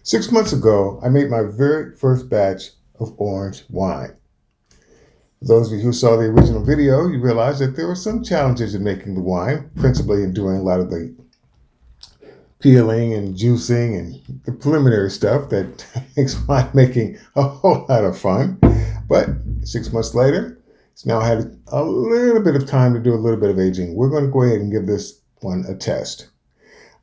6 months ago, I made my very first batch of orange wine. For those of you who saw the original video, you realize that there were some challenges in making the wine, principally in doing a lot of the peeling and juicing and the preliminary stuff that makes wine making a whole lot of fun. But 6 months later, it's now had a little bit of time to do a little bit of aging. We're going to go ahead and give this one a test.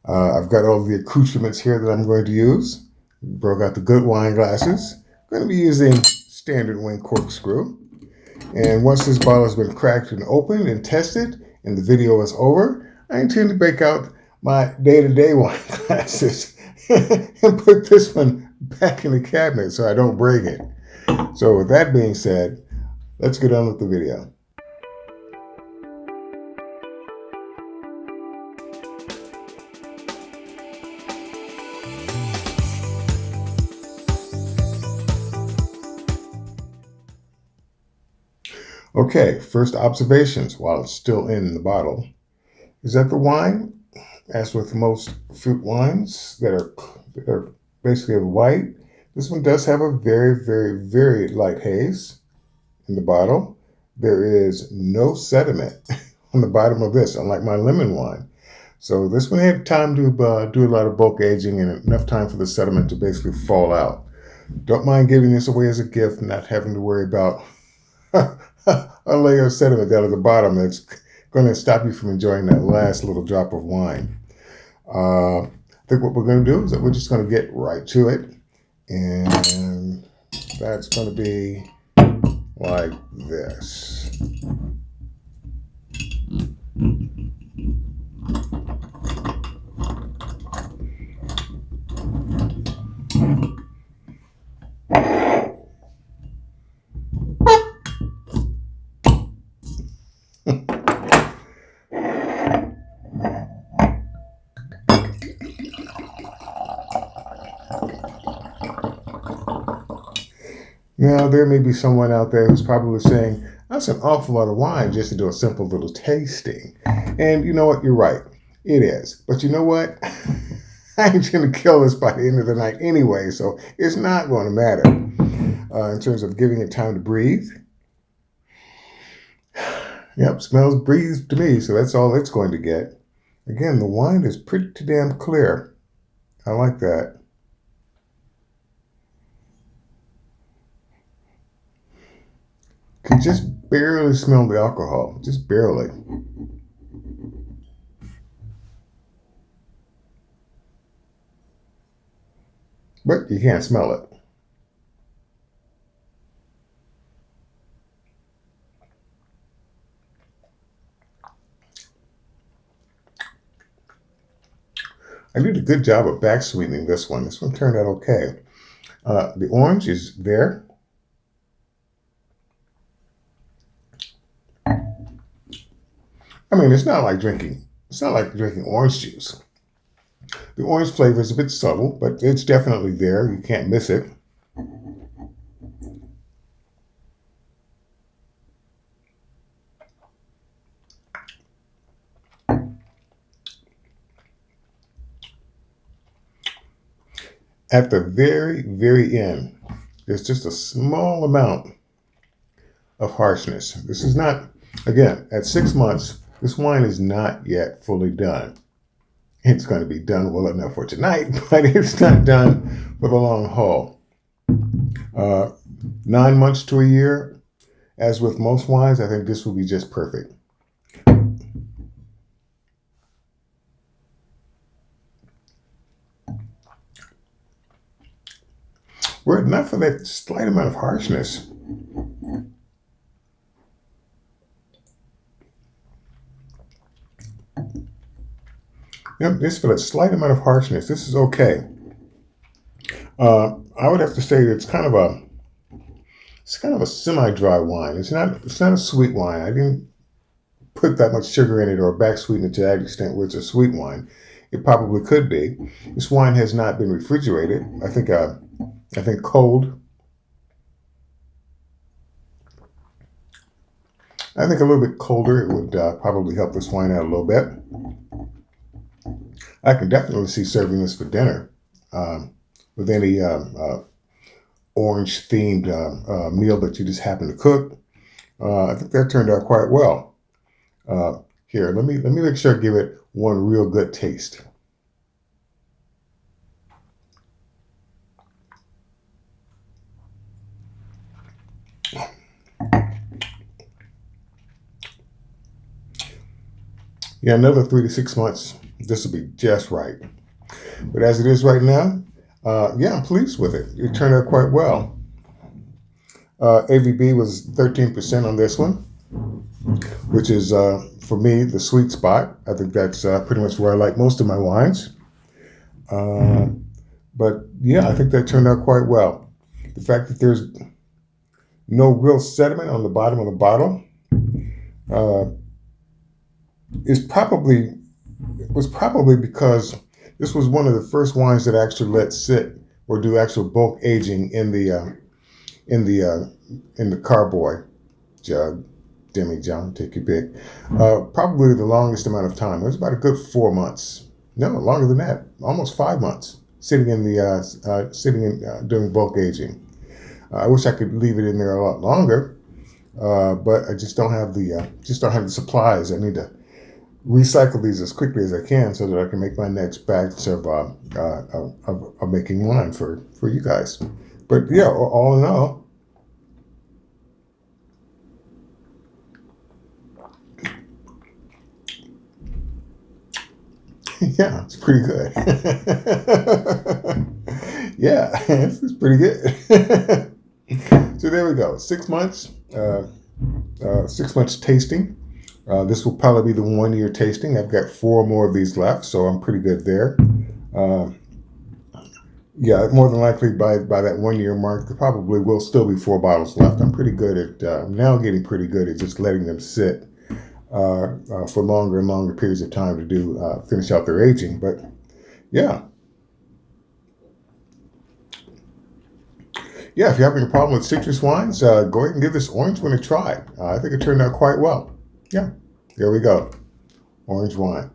I've got all the accoutrements here that I'm going to use. Broke out the good wine glasses. I'm going to be using standard wing corkscrew. And once this bottle has been cracked and opened and tested and the video is over, I intend to break out my day-to-day wine glasses and put this one back in the cabinet so I don't break it. So with that being said, let's get on with the video. Okay, first observations while it's still in the bottle is that the wine, as with most fruit wines that are basically white, this one does have a very, very, very light haze in the bottle. There is no sediment on the bottom of this, unlike my lemon wine. So this one had time to do a lot of bulk aging and enough time for the sediment to basically fall out. Don't mind giving this away as a gift, not having to worry about a layer of sediment down at the bottom that's going to stop you from enjoying that last little drop of wine. I think what we're going to do is that we're just going to get right to it. And that's going to be like this. Now, there may be someone out there who's probably saying, that's an awful lot of wine just to do a simple little tasting. And you know what? You're right. It is. But you know what? I ain't going to kill this by the end of the night anyway, so it's not going to matter in terms of giving it time to breathe. Yep, smells breathe to me, so that's all it's going to get. Again, the wine is pretty damn clear. I like that. Can just barely smell the alcohol, just barely. But you can't smell it. I did a good job of back sweetening this one. This one turned out okay. The orange is there. I mean, it's not like drinking orange juice. The orange flavor is a bit subtle, but it's definitely there. You can't miss it. At the very, very end, there's just a small amount of harshness. This is not, again, at 6 months, this wine is not yet fully done. It's going to be done well enough for tonight, but it's not done for the long haul. 9 months to a year, as with most wines, I think this will be just perfect. Were it not for that slight amount of harshness, just for that slight amount of harshness, this is okay. I would have to say it's kind of a semi-dry wine. It's not a sweet wine. I didn't put that much sugar in it or back sweeten it to that extent where it's a sweet wine. It probably could be. This wine has not been refrigerated. I think cold. I think a little bit colder it would probably help this wine out a little bit. I can definitely see serving this for dinner. with any orange themed meal that you just happen to cook. I think that turned out quite well. Here, let me make sure I give it one real good taste. Yeah, another 3 to 6 months, this will be just right. But as it is right now, yeah, I'm pleased with it. It turned out quite well. AVB was 13% on this one, which is, for me, the sweet spot. I think that's pretty much where I like most of my wines. But yeah, I think that turned out quite well. The fact that there's no real sediment on the bottom of the bottle was probably because this was one of the first wines that actually let sit or do actual bulk aging in the carboy jug, demi-john, take your pick. Probably the longest amount of time. It was about a good 4 months. No, longer than that, almost 5 months, sitting in doing bulk aging. I wish I could leave it in there a lot longer, but I just don't have the supplies. I need to recycle these as quickly as I can so that I can make my next batch of making wine for you guys. But yeah, all in all, yeah, it's pretty good. Yeah, it's pretty good. So there we go. 6 months, 6 months tasting. This will probably be the 1 year tasting. I've got 4 more of these left, so I'm pretty good there. Yeah, more than likely by that 1 year mark, there probably will still be 4 bottles left. I'm pretty good at, I'm now getting pretty good at just letting them sit for longer and longer periods of time to do finish out their aging. But yeah. Yeah, if you're having a problem with citrus wines, go ahead and give this orange one a try. I think it turned out quite well. Yeah, there we go. Orange wine.